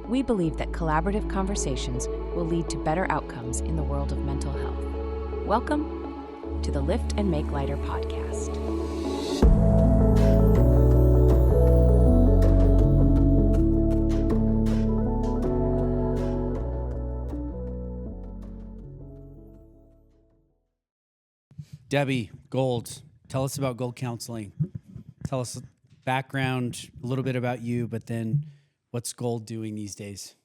We believe that collaborative conversations will lead to better outcomes in the world of mental health. Welcome to the Lift and Make Lighter podcast. Debee, Gold. Tell us about Gold Counseling. Tell us background, a little bit about you, but then what's Gold doing these days?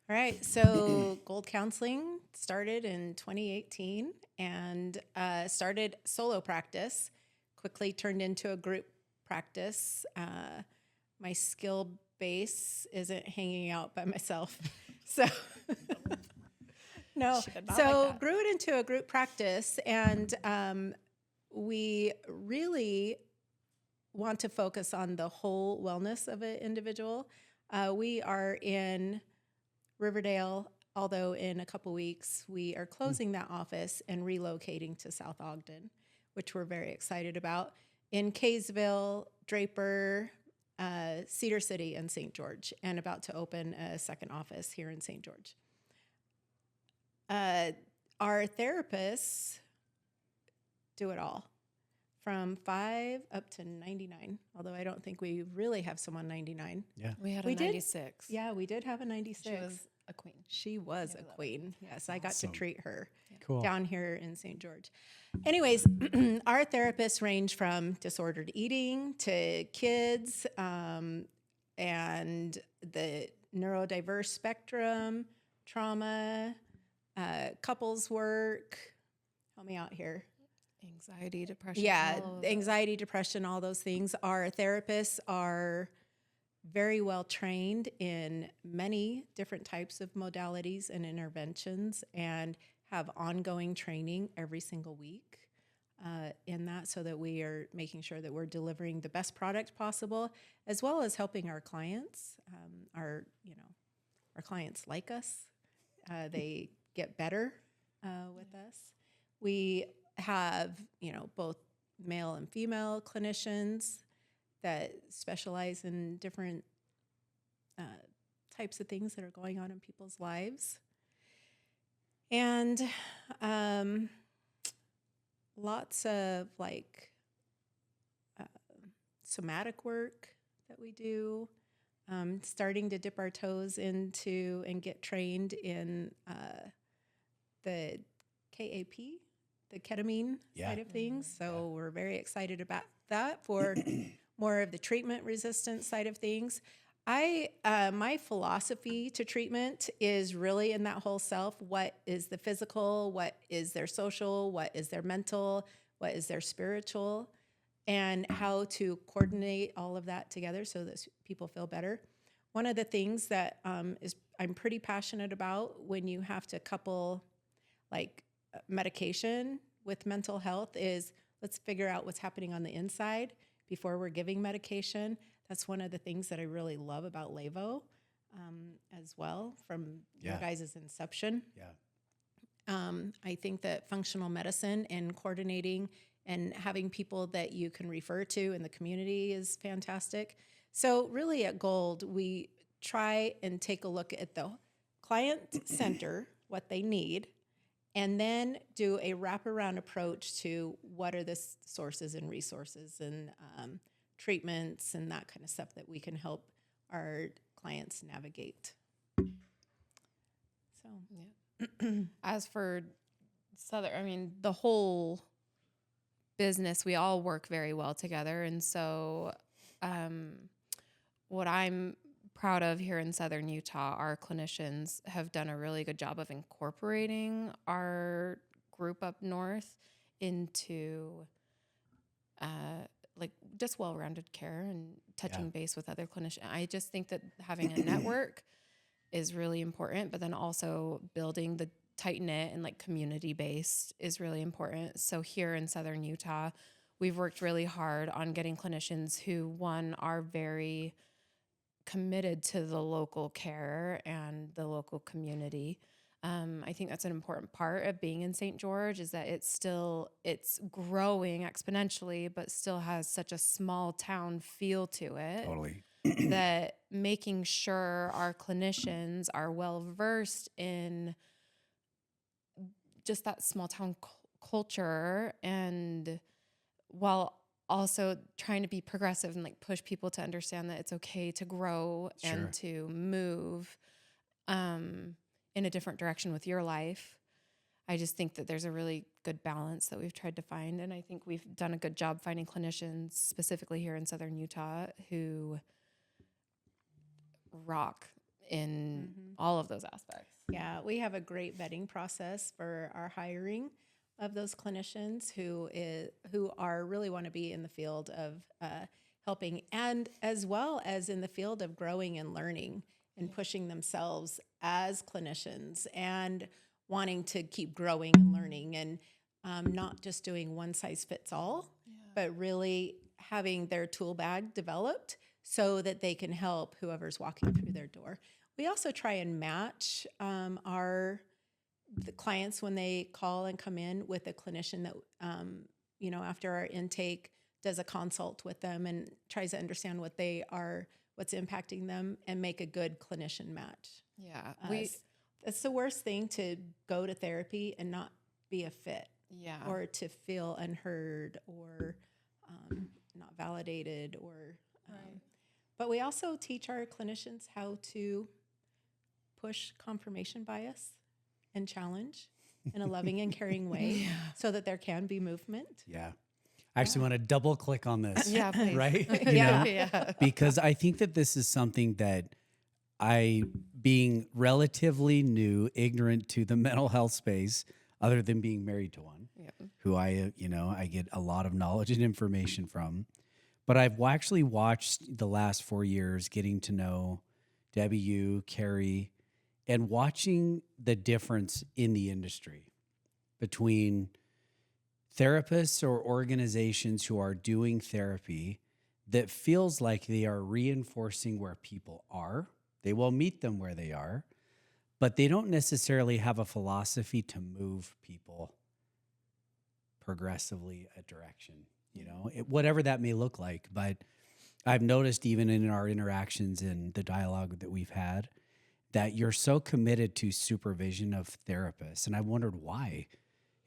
All right, so Gold Counseling started in 2018 and started solo practice, quickly turned into a group practice. My skill base isn't hanging out by myself, so no. So grew it into a group practice, and we really want to focus on the whole wellness of an individual. We are in Riverdale, although in a couple weeks we are closing that office and relocating to South Ogden, which we're very excited about. In Kaysville, Draper, Cedar City, and St. George, and about to open a second office here in St. George. Our therapists do it all, from 5 up to 99, although I don't think we really have someone 99. Yeah. We had a 96. Yeah, we did have a 96. She was a queen. She was a queen. Yes, I got to Awesome. treat her Cool. down here in St. George. Anyways, our therapists range from disordered eating to kids and the neurodiverse spectrum, trauma, couples work. Help me out here. Anxiety, depression. Yeah, all of it. anxiety, depression, all those things. Our therapists are very well trained in many different types of modalities and interventions and have ongoing training every single week in that, so that we are making sure that we're delivering the best product possible, as well as helping our clients. Our clients like us. They get better with us. We have, both male and female clinicians that specialize in different types of things that are going on in people's lives. And lots of somatic work that we do, starting to dip our toes into and get trained in the KAP, the ketamine side of things. So we're very excited about that for more of the treatment resistant side of things. My philosophy to treatment is really in that whole self. What is the physical? What is their social? What is their mental? What is their spiritual? And how to coordinate all of that together so that people feel better. One of the things that I'm pretty passionate about when you have to couple medication with mental health is, let's figure out what's happening on the inside before we're giving medication. That's one of the things that I really love about LÉVO as well, from your guys' inception. Yeah. I think that functional medicine and coordinating and having people that you can refer to in the community is fantastic. So really at Gold, we try and take a look at the client center, what they need, and then do a wraparound approach to what are the sources and resources and treatments and that kind of stuff that we can help our clients navigate. So, Yeah. As for Southern, the whole business, we all work very well together. And so what I'm proud of here in Southern Utah, our clinicians have done a really good job of incorporating our group up north into just well-rounded care and touching base with other clinicians. I just think that having a network is really important, but then also building the tight-knit and community-based is really important. So here in Southern Utah, we've worked really hard on getting clinicians who, one, are very committed to the local care and the local community. I think that's an important part of being in St. George, is that it's growing exponentially, but still has such a small town feel to it. Totally. that making sure our clinicians are well versed in just that small town culture, and while also trying to be progressive and like push people to understand that it's okay to grow Sure. and to move in a different direction with your life. I just think that there's a really good balance that we've tried to find. And I think we've done a good job finding clinicians specifically here in Southern Utah who rock in all of those aspects. Yeah, we have a great vetting process for our hiring of those clinicians who are really want to be in the field of helping, and as well as in the field of growing and learning and pushing themselves as clinicians and wanting to keep growing and learning, and not just doing one size fits all, but really having their tool bag developed so that they can help whoever's walking through their door. We also try and match the clients when they call and come in with a clinician that, after our intake does a consult with them and tries to understand what's impacting them and make a good clinician match. Yeah. It's the worst thing to go to therapy and not be a fit. Yeah. Or to feel unheard or not validated or, but we also teach our clinicians how to push confirmation bias and challenge in a loving and caring way so that there can be movement. Yeah. I actually want to double click on this. Yeah, please. Right? Yeah. Because I think that this is something that being relatively new, ignorant to the mental health space, other than being married to one, who I get a lot of knowledge and information from. But I've actually watched the last 4 years getting to know Debee, you, Carrie, and watching the difference in the industry between therapists or organizations who are doing therapy that feels like they are reinforcing where people are. They will meet them where they are, but they don't necessarily have a philosophy to move people progressively a direction, whatever that may look like. But I've noticed even in our interactions and the dialogue that we've had that you're so committed to supervision of therapists. And I wondered why,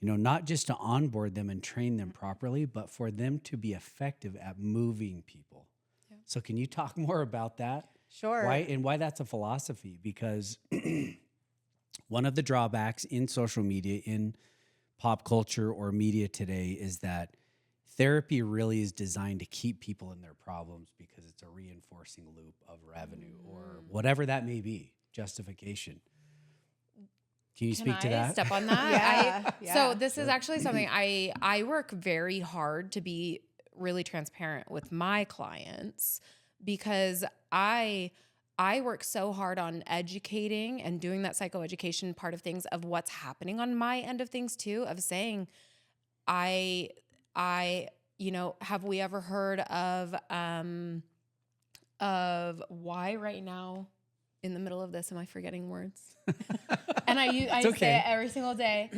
not just to onboard them and train them properly, but for them to be effective at moving people. Yeah. So can you talk more about that? Sure. Why that's a philosophy? Because one of the drawbacks in social media, in pop culture or media today, is that therapy really is designed to keep people in their problems because it's a reinforcing loop of revenue or whatever that may be, justification. Can you speak to that? Step on that? Yeah. So this is actually something I work very hard to be really transparent with my clients, because I work so hard on educating and doing that psychoeducation part of things, of what's happening on my end of things too, of saying, have we ever heard of why right now in the middle of this, am I forgetting words? And I say it every single day.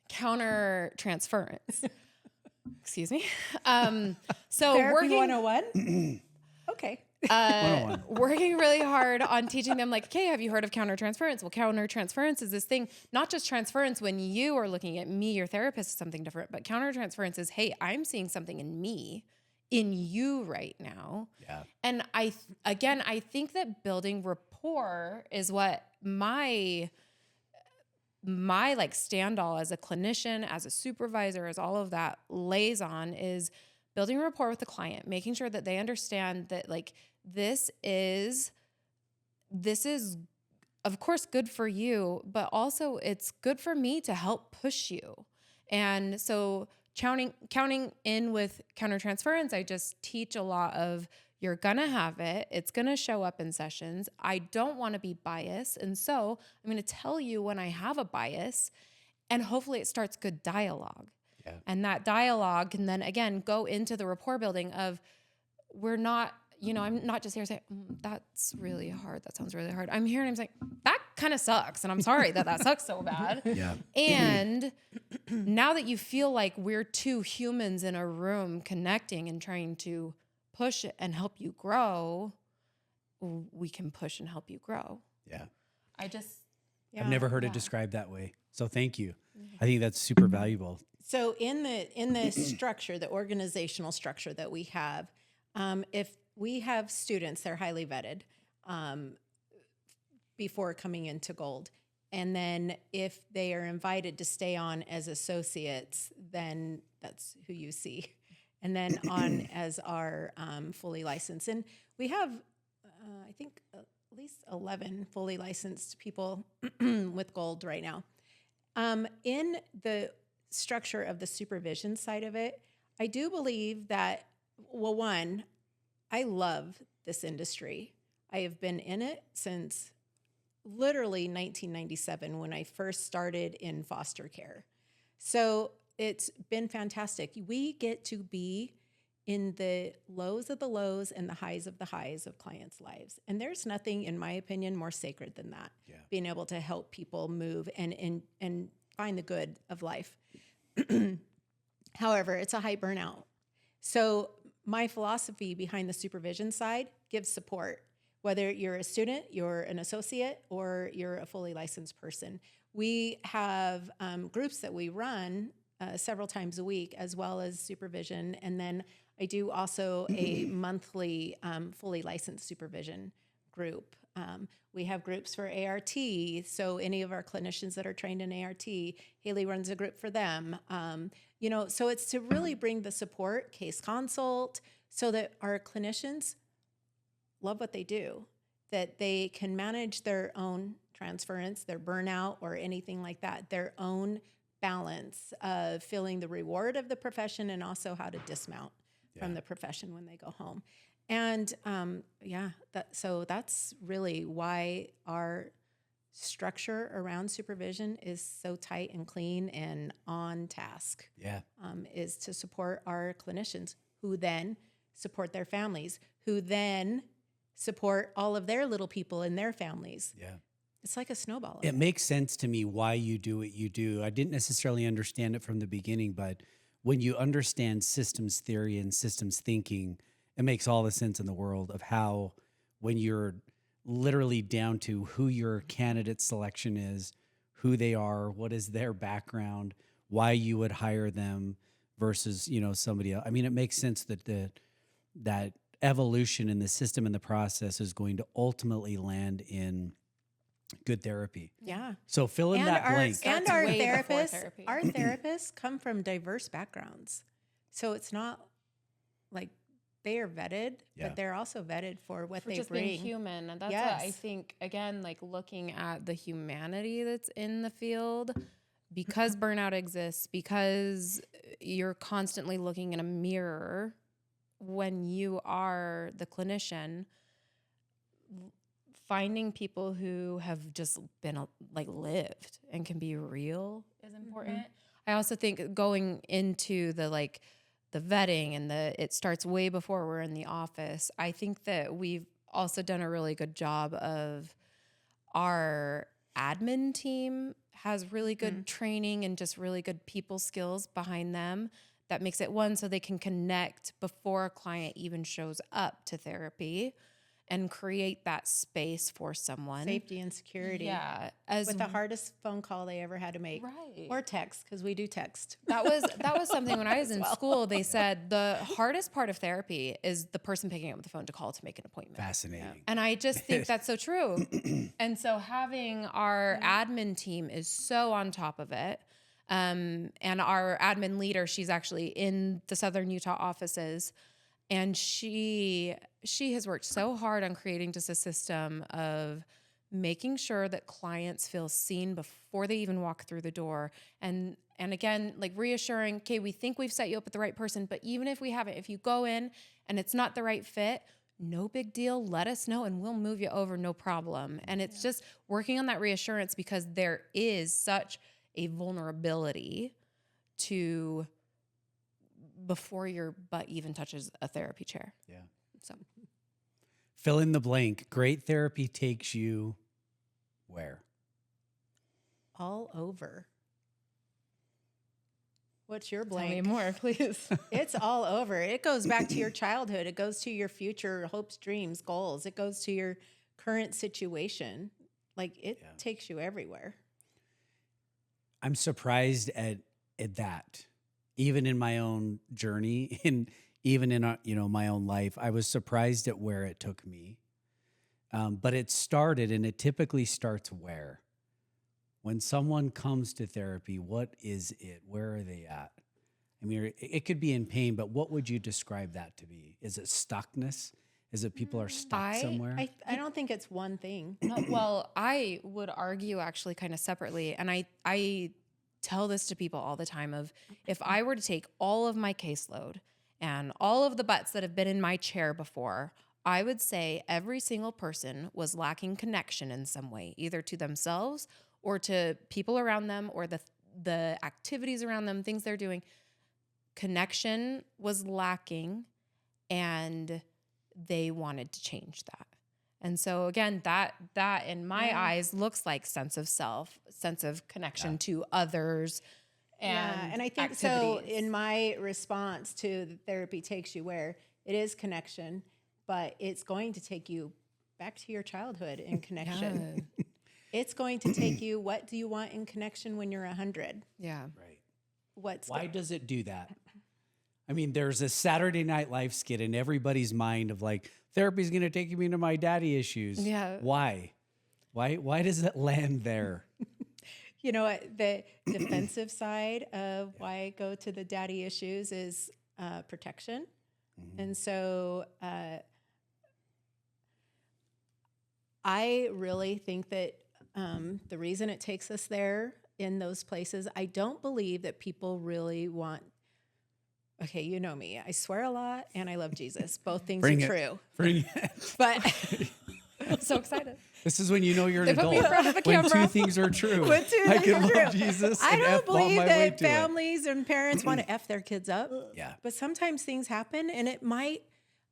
Counter transference. Excuse me. So Therapy working 101? Okay. Working really hard on teaching them, like, okay, have you heard of countertransference? Well, countertransference is this thing, not just transference when you are looking at me, your therapist, is something different, but countertransference is, hey, I'm seeing something in me, in you right now. Yeah. And I think that building rapport is what my like stand all as a clinician, as a supervisor, as all of that lays on, is building rapport with the client, making sure that they understand that, like, this is of course good for you, but also it's good for me to help push you. And so counting in with countertransference, I just teach a lot of, you're gonna have it. It's gonna show up in sessions. I don't want to be biased. And so I'm gonna tell you when I have a bias, and hopefully it starts good dialogue. Yeah. And that dialogue can then again go into the rapport building of, we're not, I'm not just here saying, that's really hard. That sounds really hard. I'm here and I'm saying, that kind of sucks. And I'm sorry that sucks so bad. Yeah. And now that you feel like we're two humans in a room connecting and trying to push and help you grow, we can push and help you grow. Yeah. I just, I've never heard Yeah. it described that way. So thank you. I think that's super valuable. So in the structure, the organizational structure that we have, if we have students, they're highly vetted before coming into Gold. And then if they are invited to stay on as associates, then that's who you see. And then on as our fully licensed. And we have, I think, at least 11 fully licensed people with Gold right now. In the structure of the supervision side of it, I do believe that, well, one, I love this industry. I have been in it since literally 1997 when I first started in foster care. So it's been fantastic. We get to be in the lows of the lows and the highs of the highs of clients' lives. And there's nothing, in my opinion, more sacred than that. Yeah. Being able to help people move and find the good of life. However, it's a high burnout. So my philosophy behind the supervision side gives support. Whether you're a student, you're an associate, or you're a fully licensed person. We have groups that we run several times a week, as well as supervision. And then I do also a monthly fully licensed supervision group. We have groups for ART. So any of our clinicians that are trained in ART, Haley runs a group for them. So it's to really bring the support, case consult, so that our clinicians love what they do, that they can manage their own transference, their burnout, or anything like that, their own balance of feeling the reward of the profession and also how to dismount from the profession when they go home. And so that's really why our structure around supervision is so tight and clean and on task. Yeah. Is to support our clinicians, who then support their families, who then support all of their little people and their families. Yeah. It's like a snowball. It makes sense to me why you do what you do. I didn't necessarily understand it from the beginning, but when you understand systems theory and systems thinking, it makes all the sense in the world of how, when you're literally down to who your candidate selection is, who they are, what is their background, why you would hire them versus, somebody else. I mean, it makes sense that that evolution in the system and the process is going to ultimately land in good therapy. Yeah. So fill in that blank. And our way before therapists, therapy. our therapists come from diverse backgrounds. So it's not like they are vetted, but they're also vetted for what they just bring. being human. And that's what I think, again, like looking at the humanity that's in the field, because burnout exists, because you're constantly looking in a mirror when you are the clinician, finding people who have just been lived and can be real is important. I also think going into the vetting and it starts way before we're in the office. I think that we've also done a really good job of our admin team has really good training and just really good people skills behind them. That makes it so they can connect before a client even shows up to therapy and create that space for someone. Safety and security. Yeah. With the hardest phone call they ever had to make. Right. Or text, because we do text. That was something when I was in school, they said the hardest part of therapy is the person picking up the phone to call to make an appointment. Fascinating. And I just think that's so true. And so having our admin team is so on top of it. And our admin leader, she's actually in the Southern Utah offices. And she has worked so hard on creating just a system of making sure that clients feel seen before they even walk through the door. And again, reassuring, okay, we think we've set you up with the right person, but even if we haven't, if you go in and it's not the right fit, no big deal. Let us know and we'll move you over, no problem. And it's just working on that reassurance, because there is such a vulnerability to before your butt even touches a therapy chair. Yeah. So Fill in the blank. Great therapy takes you where? All over. What's your Tell me blank? more, please. It's all over. It goes back to your childhood. It goes to your future hopes, dreams, goals. It goes to your current situation. Like it takes you everywhere. I'm surprised at that. Even in my own journey, and even in my own life, I was surprised at where it took me. But it started, and it typically starts where? When someone comes to therapy, what is it? Where are they at? I mean, it could be in pain, but what would you describe that to be? Is it stuckness? Is it people are stuck somewhere? I don't think it's one thing. Well, I would argue actually kind of separately. And I tell this to people all the time of if I were to take all of my caseload and all of the butts that have been in my chair before, I would say every single person was lacking connection in some way, either to themselves or to people around them or the activities around them, things they're doing. Connection was lacking and they wanted to change that. And so again, that in my eyes looks like sense of self, sense of connection to others. And I think so in my response to the therapy takes you where, it is connection, but it's going to take you back to your childhood in connection. Yeah. It's going to take you, what do you want in connection when you're 100? Yeah. Right. Why does it do that? I mean, there's a Saturday Night Live skit in everybody's mind of like, therapy's going to take me to my daddy issues. Yeah. Why does it land there? You know what? The defensive side of why I go to the daddy issues is protection. Mm-hmm. And so I really think that the reason it takes us there in those places, I don't believe that people really want. Okay, you know me. I swear a lot and I love Jesus. Both things are true. Bring it. But I'm so excited. This is when you know you're an adult. Put me in front of a camera. When two things are true. I can love Jesus I and don't F-bomb believe my way that to it. families and parents want to F their kids up. Yeah. But sometimes things happen and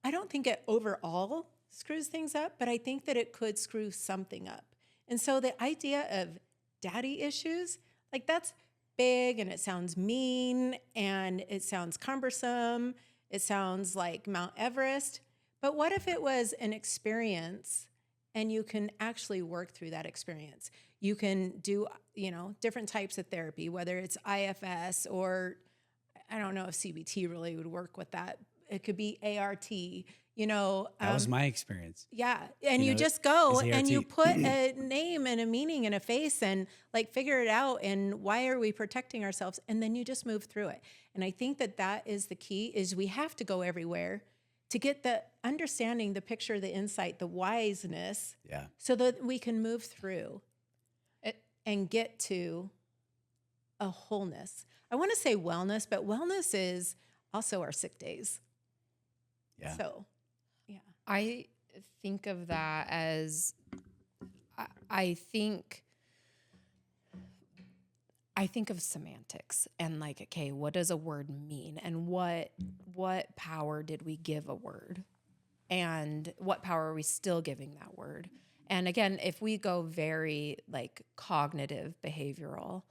I don't think it overall screws things up, but I think that it could screw something up. And so the idea of daddy issues, like that's big and it sounds mean and it sounds cumbersome. It sounds like Mount Everest. But what if it was an experience and you can actually work through that experience? You can do, different types of therapy, whether it's IFS or I don't know if CBT really would work with that. It could be ART. That was my experience. Yeah. And you just go and you put a name and a meaning and a face and like figure it out. And why are we protecting ourselves? And then you just move through it. And I think that is the key is we have to go everywhere to get the understanding, the picture, the insight, the wiseness. Yeah. So that we can move through it and get to a wholeness. I want to say wellness, but wellness is also our sick days. Yeah. So, yeah. I think of that as I think of semantics and like, okay, what does a word mean? And what power did we give a word? And what power are we still giving that word? And again, if we go very like cognitive behavioral,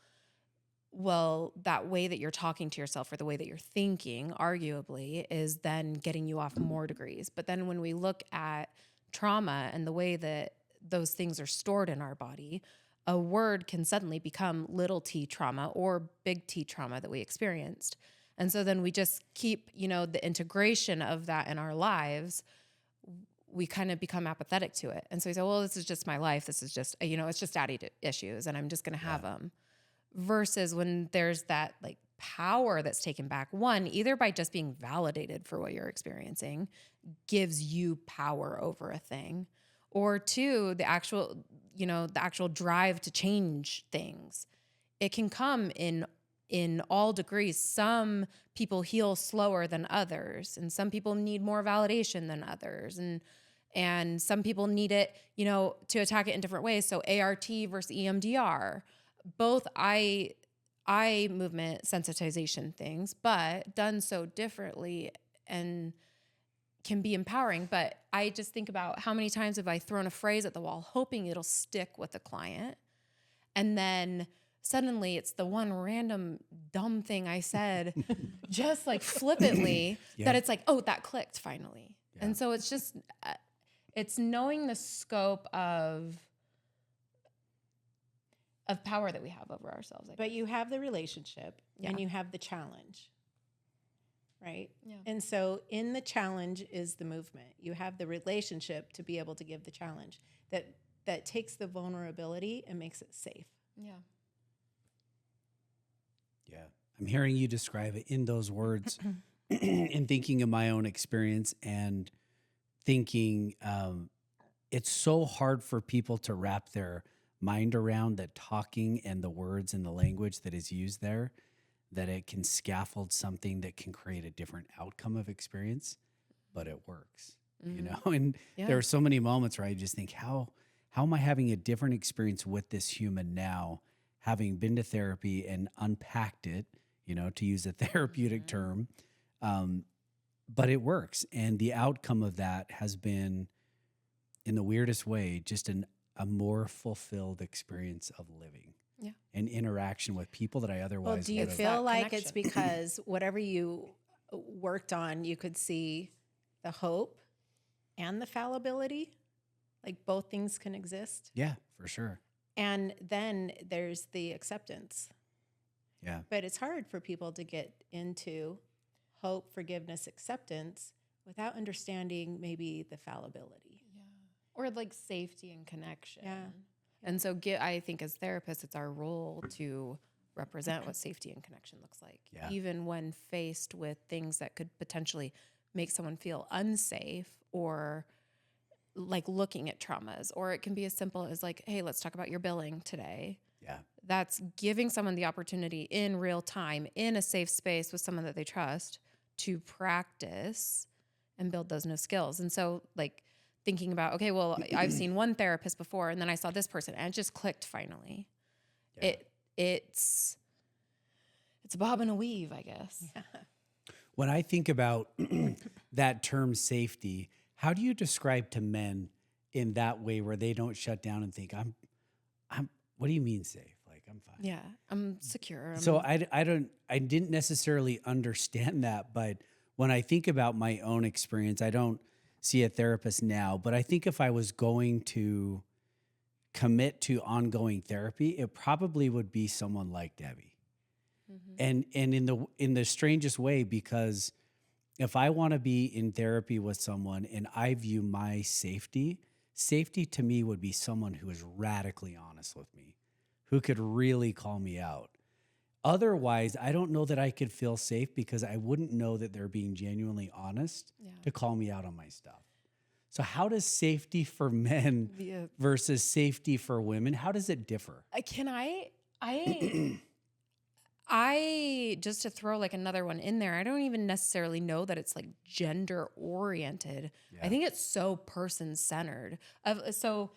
well, that way that you're talking to yourself or the way that you're thinking, arguably, is then getting you off more degrees. But then when we look at trauma and the way that those things are stored in our body, a word can suddenly become little t trauma or big T trauma that we experienced. And so then we just keep, the integration of that in our lives, we kind of become apathetic to it. And so we say, well, this is just my life. This is just, it's just daddy issues and I'm just going to have them. Versus when there's that like power that's taken back, one, either by just being validated for what you're experiencing gives you power over a thing, or two, the actual drive to change things. It can come in all degrees. Some people heal slower than others, and some people need more validation than others. And some people need it, to attack it in different ways. So ART versus EMDR. Both eye movement sensitization things, but done so differently and can be empowering. But I just think about how many times have I thrown a phrase at the wall hoping it'll stick with the client, and then suddenly it's the one random dumb thing I said, just like flippantly, that it's like, oh, that clicked finally. Yeah. And so it's just, it's knowing the scope of power that we have over ourselves. But you have the relationship Yeah. and you have the challenge, right? Yeah. And so in the challenge is the movement. You have the relationship to be able to give the challenge that takes the vulnerability and makes it safe. Yeah. Yeah. I'm hearing you describe it in those words and thinking of my own experience and thinking it's so hard for people to wrap their mind around that talking and the words and the language that is used there, that it can scaffold something that can create a different outcome of experience, but it works, you know? And there are so many moments where I just think, how am I having a different experience with this human now, having been to therapy and unpacked it, you know, to use a therapeutic term, but it works. And the outcome of that has been, in the weirdest way, just a more fulfilled experience of living. Yeah. And interaction with people that I otherwise Well, do you would've- feel That like it's connection. because whatever you worked on, you could see the hope and the fallibility? Like both things can exist. Yeah, for sure. And then there's the acceptance. Yeah. But it's hard for people to get into hope, forgiveness, acceptance without understanding maybe the fallibility. Or like safety and connection. Yeah. And so I think as therapists, it's our role to represent what safety and connection looks like. Yeah. Even when faced with things that could potentially make someone feel unsafe, or like looking at traumas, or it can be as simple as like, hey, let's talk about your billing today. Yeah. That's giving someone the opportunity in real time, in a safe space with someone that they trust, to practice and build those new skills. And so like thinking about, okay, well, I've seen one therapist before and then I saw this person and it just clicked finally. Yeah. It's a bob and a weave, I guess. Yeah. When I think about that term safety, how do you describe to men in that way where they don't shut down and think, I'm, what do you mean safe? Like, I'm fine. Yeah, I'm secure. So I didn't necessarily understand that, but when I think about my own experience, I don't see a therapist now, but I think if I was going to commit to ongoing therapy, it probably would be someone like Debee. And in the strangest way, because if I want to be in therapy with someone and I view my safety to me would be someone who is radically honest with me, who could really call me out. Otherwise, I don't know that I could feel safe because I wouldn't know that they're being genuinely honest to call me out on my stuff. So how does safety for men versus safety for women, how does it differ? Can I just to throw like another one in there, I don't even necessarily know that it's like gender oriented. I think it's so person centered. So,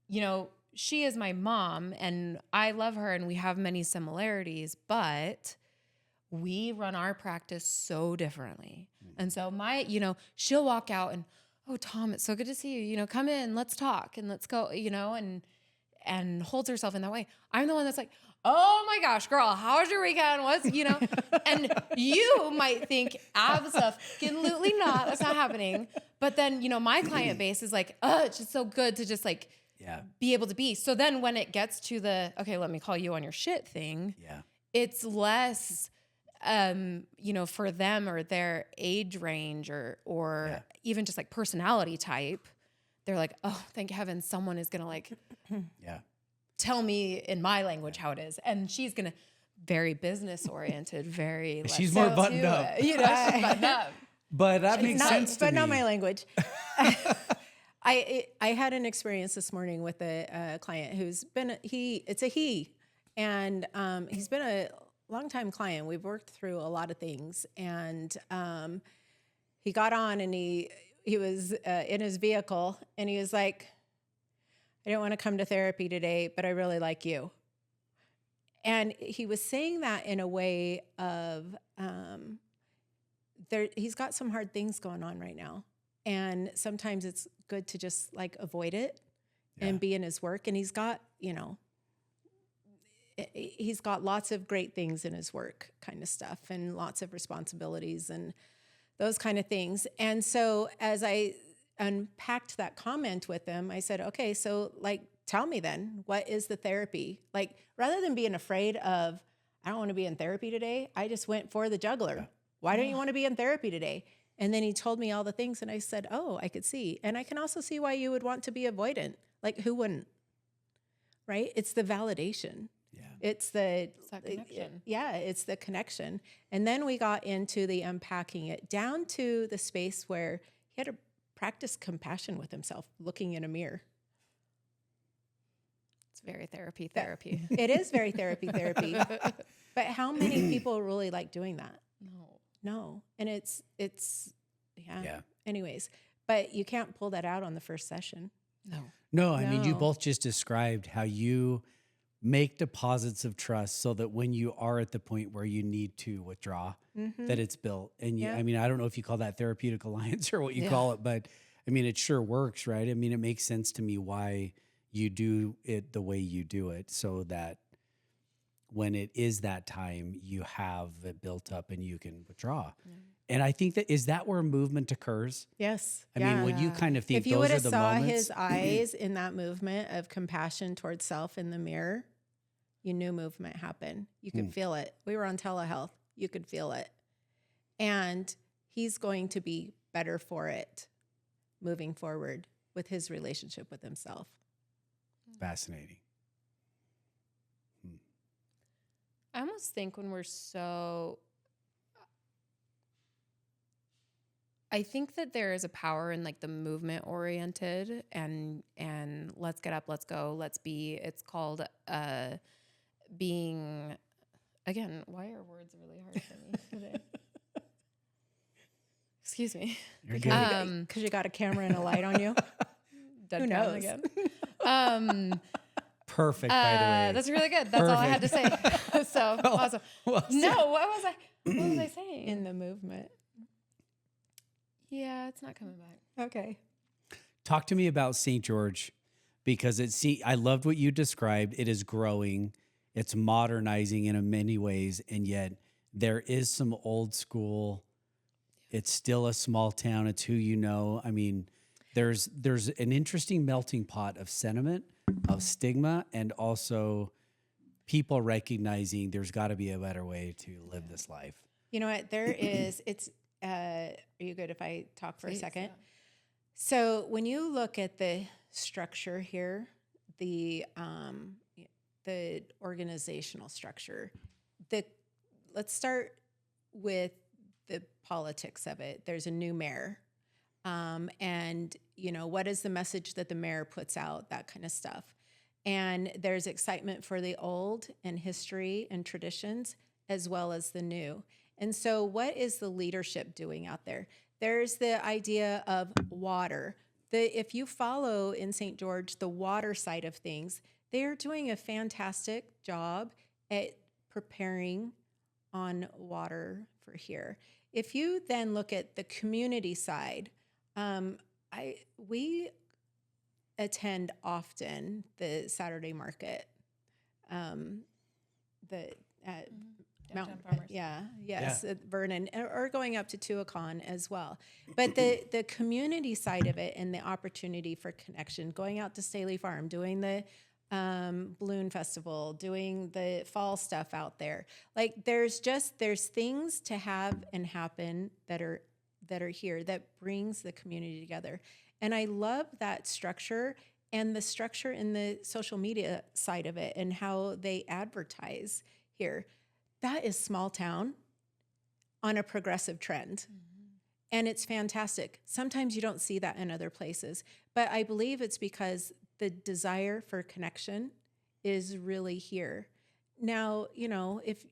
you know, she is my mom and I love her and we have many similarities, but we run our practice so differently. And so she'll walk out and, oh, Tom, it's so good to see you. You know, come in, let's talk and let's go, you know, and holds herself in that way. I'm the one that's like, oh my gosh, girl, how was your weekend? What's, you know, and you might think absolutely not, that's not happening. But then, you know, my client base is like, oh, it's just so good to just like be able to be. So then when it gets to the, okay, let me call you on your shit thing, it's less, you know, for them or their age range or even just like personality type, they're like, oh, thank heaven someone is going to like, tell me in my language how it is. And she's going to very business oriented, very, She's more buttoned up. You know, she's buttoned up. But that makes sense to me. But not my language. I had an experience this morning with a client who's been, it's a he, and he's been a longtime client. We've worked through a lot of things, and he got on and he was in his vehicle and he was like, I don't want to come to therapy today, but I really like you. And he was saying that in a way of, he's got some hard things going on right now. And sometimes it's good to just like avoid it and be in his work. And he's got, you know, he's got lots of great things in his work kind of stuff and lots of responsibilities and those kind of things. And so as I unpacked that comment with him, I said, okay, so like, tell me then, what is the therapy? Like, rather than being afraid of, I don't want to be in therapy today, I just went for the jugular. Yeah. Why don't you want to be in therapy today? And then he told me all the things and I said, oh, I could see. And I can also see why you would want to be avoidant. Like, who wouldn't? Right? It's the validation. Yeah. It's the connection. It's the connection. And then we got into the unpacking it down to the space where he had to practice compassion with himself, looking in a mirror. It's very therapy. It is very therapy. But how many people really like doing that? No. And it's yeah. Anyways, but you can't pull that out on the first session. No, I mean, you both just described how you make deposits of trust so that when you are at the point where you need to withdraw, that it's built. And I mean, I don't know if you call that therapeutic alliance or what you call it, but I mean, it sure works, right? I mean, it makes sense to me why you do it the way you do it, so that when it is that time, you have it built up and you can withdraw. And I think is that where movement occurs? Yes. I mean, when you kind of think if you those would are have the saw moments. his eyes in that movement of compassion towards self in the mirror, you knew movement happened. You could feel it. We were on telehealth. You could feel it. And he's going to be better for it moving forward with his relationship with himself. Fascinating. I almost think when we're I think that there is a power in like the movement oriented and let's get up, let's go, let's be. It's called being. Again, why are words really hard for me today? Excuse me. You're good. Because you got a camera and a light on you. Dead Who knows? again. Perfect, by the way. That's really good. That's all I had to say. So awesome. What was I saying? In the movement. Yeah, it's not coming back. Okay. Talk to me about St. George, because I loved what you described. It is growing. It's modernizing in many ways, and yet there is some old school. It's still a small town. It's who you know. I mean, there's an interesting melting pot of sentiment, of stigma, and also people recognizing there's got to be a better way to live this life. You know what? There is. Are you good if I talk for a second? Yeah. So when you look at the structure here, the organizational structure, let's start with the politics of it. There's a new mayor. And, what is the message that the mayor puts out, that kind of stuff. And there's excitement for the old and history and traditions, as well as the new. And so what is the leadership doing out there? There's the idea of water. If you follow in St. George, the water side of things, they are doing a fantastic job at preparing on water for here. If you then look at the community side, we attend often the Saturday market, Mountain Farmers. At Vernon, or going up to Tuacahn as well. But the community side of it and the opportunity for connection, going out to Staley Farm, doing the balloon festival, doing the fall stuff out there. Like there's things to have and happen that are here that brings the community together. And I love that structure and the structure in the social media side of it and how they advertise here. That is small town on a progressive trend. Mm-hmm. And it's fantastic. Sometimes you don't see that in other places, but I believe it's because the desire for connection is really here. Now, if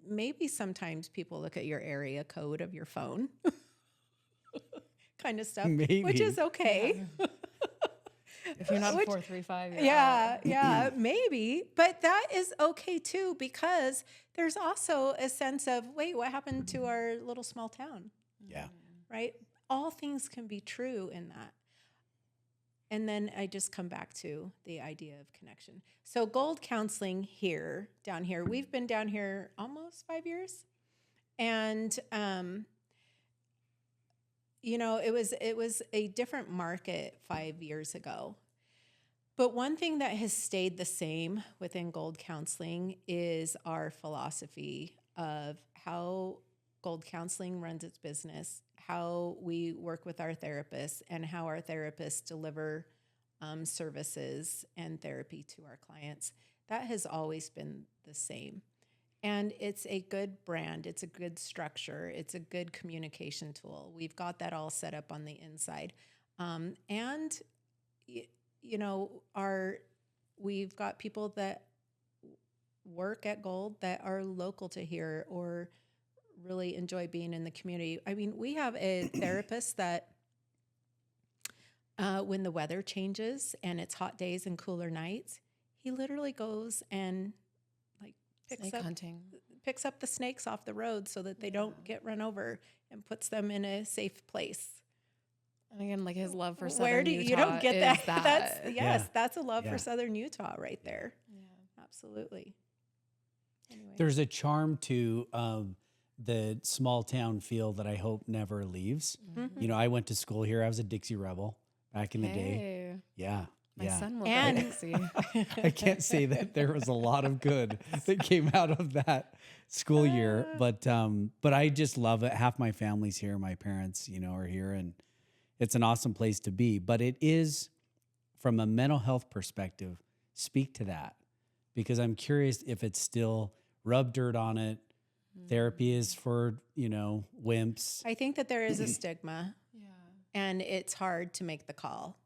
maybe sometimes people look at your area code of your phone kind of stuff, maybe. Which is okay. Yeah. If you're not 435, yeah, maybe. But that is okay too, because there's also a sense of, wait, what happened to our little small town? Yeah. Right? All things can be true in that. And then I just come back to the idea of connection. So Gold Counseling down here, we've been down here almost 5 years. And, it was a different market 5 years ago. But one thing that has stayed the same within Gold Counseling is our philosophy of how Gold Counseling runs its business, how we work with our therapists, and how our therapists deliver services and therapy to our clients. That has always been the same. And it's a good brand. It's a good structure. It's a good communication tool. We've got that all set up on the inside. We've got people that work at Gold that are local to here or really enjoy being in the community. I mean, we have a therapist that when the weather changes and it's hot days and cooler nights, he literally goes and picks up the snakes off the road so that they don't get run over and puts them in a safe place. And again, like his love for Southern Utah. You don't get that. That. That's a love for Southern Utah right there. Yeah, absolutely. Anyway. There's a charm to the small town feel that I hope never leaves. Mm-hmm. I went to school here. I was a Dixie Rebel back in the day. Yeah. My son will and go Dixie. I can't say that there was a lot of good that came out of that school year, but I just love it. Half my family's here. My parents, are here, and it's an awesome place to be. But it is, from a mental health perspective, speak to that, because I'm curious if it's still rub dirt on it. Therapy is for, wimps. I think that there is a stigma, and it's hard to make the call.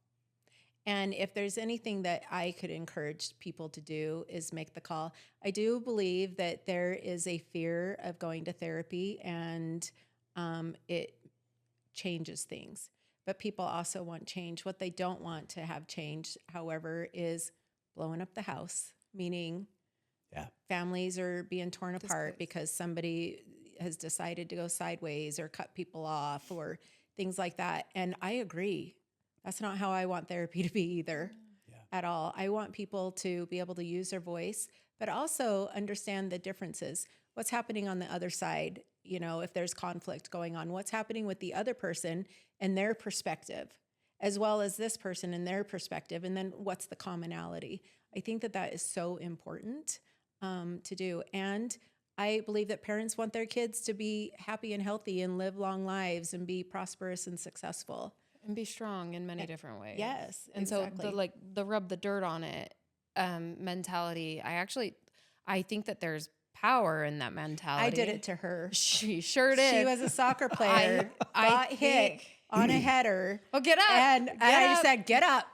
And if there's anything that I could encourage people to do is make the call. I do believe that there is a fear of going to therapy, and it changes things. But people also want change. What they don't want to have change, however, is blowing up the house, meaning families are being torn apart because somebody has decided to go sideways or cut people off or things like that. And I agree. That's not how I want therapy to be either at all. I want people to be able to use their voice, but also understand the differences. What's happening on the other side, if there's conflict going on, what's happening with the other person and their perspective, as well as this person and their perspective, and then what's the commonality. I think that is so important to do. And I believe that parents want their kids to be happy and healthy and live long lives and be prosperous and successful. And be strong in many different ways. Yes, and exactly. So the rub the dirt on it mentality, I think that there's power in that mentality. I did it to her. She sure did. She was a soccer player, got hit on a header. Oh, get up. And I just said, get up.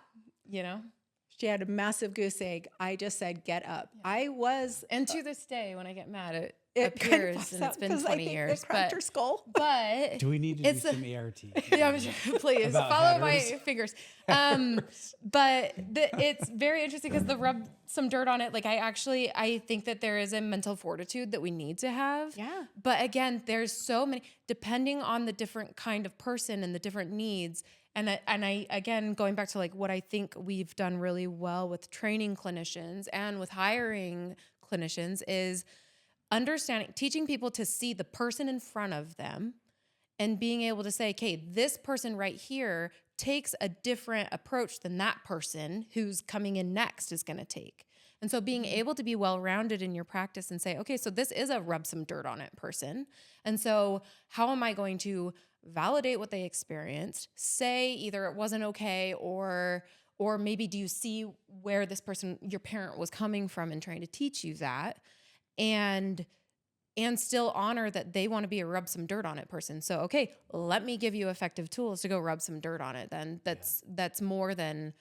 She had a massive goose egg. I just said, get up. Yeah. And to this day, when I get mad, it appears, and it's been 20 years. It cracked her skull. But do we need to do some ART? Yeah, please follow my fingers. But it's very interesting because the rub some dirt on it. Like I think that there is a mental fortitude that we need to have. Yeah. But again, there's so many, depending on the different kind of person and the different needs. And I again, going back to like what I think we've done really well with training clinicians and with hiring clinicians is teaching people to see the person in front of them and being able to say, okay, this person right here takes a different approach than that person who's coming in next is going to take. And so being able to be well-rounded in your practice and say, okay, so this is a rub some dirt on it person. And so how am I going to validate what they experienced, say either it wasn't okay or maybe do you see where this person, your parent, was coming from and trying to teach you that, and still honor that they want to be a rub some dirt on it person. So, okay, let me give you effective tools to go rub some dirt on it. Then that's more than,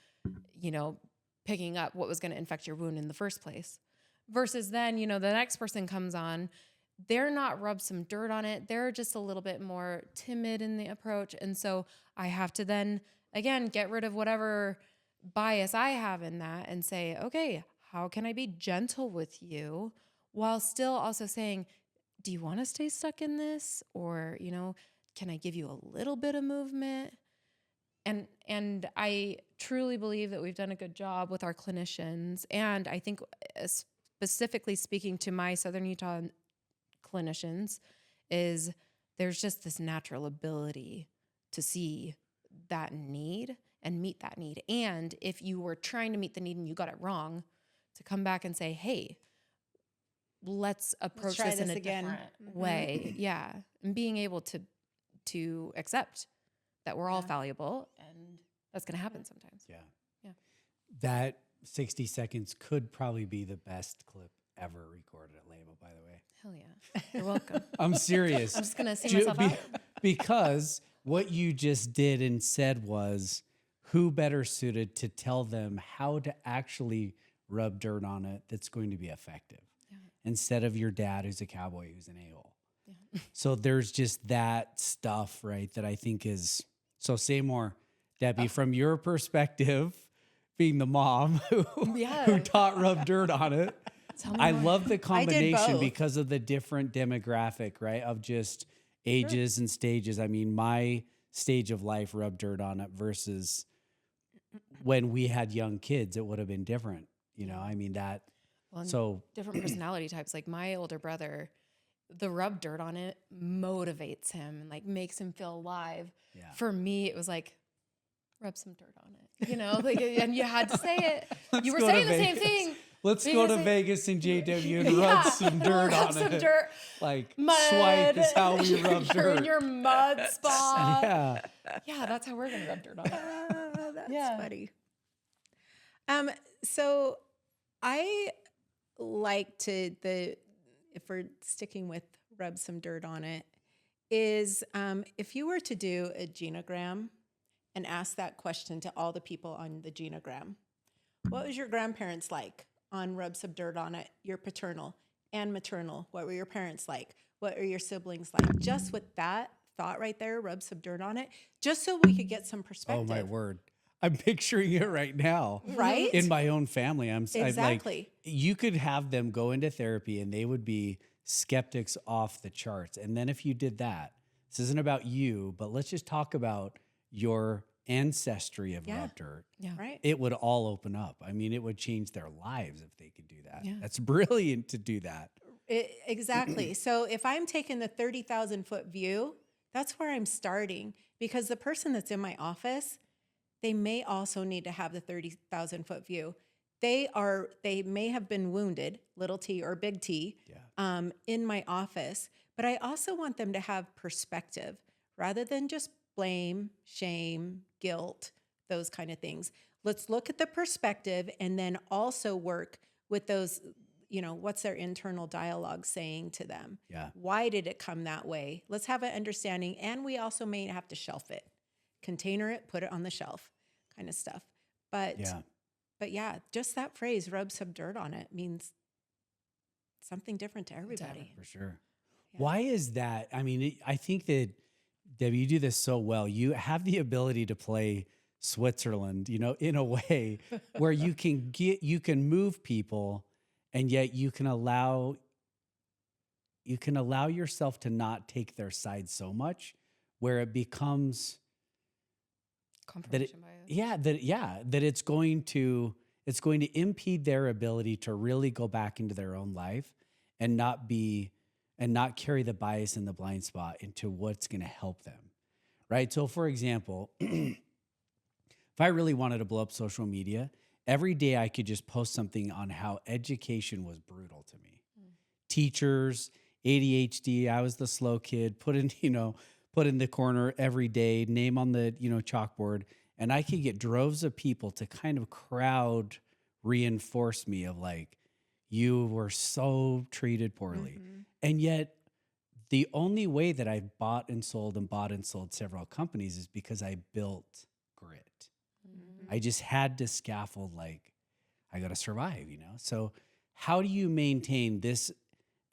picking up what was going to infect your wound in the first place. Versus then, the next person comes on, they're not rub some dirt on it. They're just a little bit more timid in the approach. And so I have to then, again, get rid of whatever bias I have in that and say, okay, how can I be gentle with you while still also saying, do you want to stay stuck in this? Or, can I give you a little bit of movement? And I truly believe that we've done a good job with our clinicians. And I think specifically speaking to my Southern Utah clinicians is there's just this natural ability to see that need and meet that need. And if you were trying to meet the need and you got it wrong, to come back and say, hey, let's approach try this in this a again. different way. Yeah. And being able to accept that we're all fallible, and that's going to happen sometimes. Yeah. Yeah. That 60 seconds could probably be the best clip ever recorded at LÉVO, by the way. Hell yeah. You're welcome. I'm serious. I'm just going to see myself out. Because what you just did and said was, who better suited to tell them how to actually rub dirt on it that's going to be effective, instead of your dad who's a cowboy who's an a-hole. Yeah. So there's just that stuff, right, that I think is, so say more, Debbie, from your perspective, being the mom who taught rub dirt on it. I love the combination because of the different demographic, right, of just ages and stages. I mean, my stage of life, rub dirt on it, versus when we had young kids, it would have been different. You know, I mean that. Well, so different personality types. Like my older brother, the rub dirt on it motivates him and like makes him feel alive. Yeah. For me, it was like, rub some dirt on it, you know, like, and you had to say it. You were saying the same thing. Let's go to Vegas and JW and rub some dirt on some it. Dirt. Like Mud. swipe is how we rub You're dirt. in your mud spot. Yeah. That's how we're gonna rub dirt on it. That's funny. So I like to if we're sticking with rub some dirt on it, is if you were to do a genogram and ask that question to all the people on the genogram, what was your grandparents like on rub some dirt on it? Your paternal and maternal, what were your parents like? What are your siblings like? Just with that thought right there, rub some dirt on it, just so we could get some perspective. Oh my word. I'm picturing it right now. Right? In my own family. Exactly. Like, you could have them go into therapy and they would be skeptics off the charts. And then if you did that, this isn't about you, but let's just talk about your ancestry of rub dirt. Yeah. Right. It would all open up. I mean, it would change their lives if they could do that. Yeah. That's brilliant to do that. Exactly. So if I'm taking the 30,000 foot view, that's where I'm starting, because the person that's in my office, they may also need to have the 30,000 foot view. They may have been wounded, little t or big T, in my office, but I also want them to have perspective rather than just blame, shame, guilt, those kind of things. Let's look at the perspective and then also work with those, what's their internal dialogue saying to them? Yeah. Why did it come that way? Let's have an understanding. And we also may have to shelf it, container it, put it on the shelf kind of stuff. But yeah, just that phrase, rub some dirt on it, means something different to everybody. For sure. Yeah. Why is that? I mean, I think that, Debbie, you do this so well. You have the ability to play Switzerland, in a way where you can move people, and yet you can allow yourself to not take their side so much, where it becomes confirmation bias. That it's going to impede their ability to really go back into their own life and not carry the bias and the blind spot into what's going to help them. Right? So for example, if I really wanted to blow up social media, every day I could just post something on how education was brutal to me. Teachers, ADHD, I was the slow kid, put in the corner every day, name on the, chalkboard. And I could get droves of people to kind of crowd reinforce me of like, you were so treated poorly. Mm-hmm. And yet the only way that I've bought and sold several companies is because I built grit. Mm-hmm. I just had to scaffold, like, I got to survive, So how do you maintain this?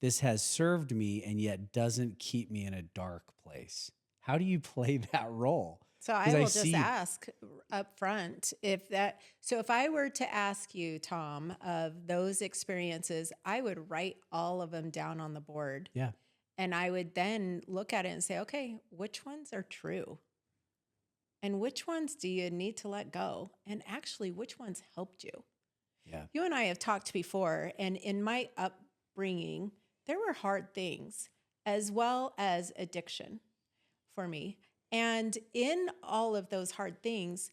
This has served me and yet doesn't keep me in a dark place. How do you play that role? So I will just ask up front if I were to ask you, Tom, of those experiences, I would write all of them down on the board. Yeah. And I would then look at it and say, okay, which ones are true? and which ones do you need to let go? And actually, which ones helped you? Yeah. You and I have talked before, and in my upbringing, there were hard things as well as addiction for me. And in all of those hard things,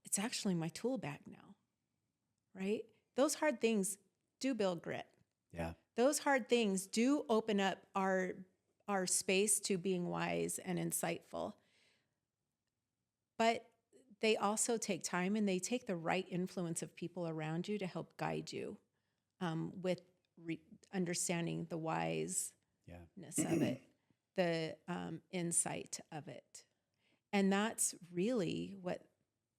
it's actually my tool bag now, right? Those hard things do build grit. Yeah. Those hard things do open up our space to being wise and insightful. But they also take time, and they take the right influence of people around you to help guide you with understanding the wiseness of it, the insight of it. And that's really what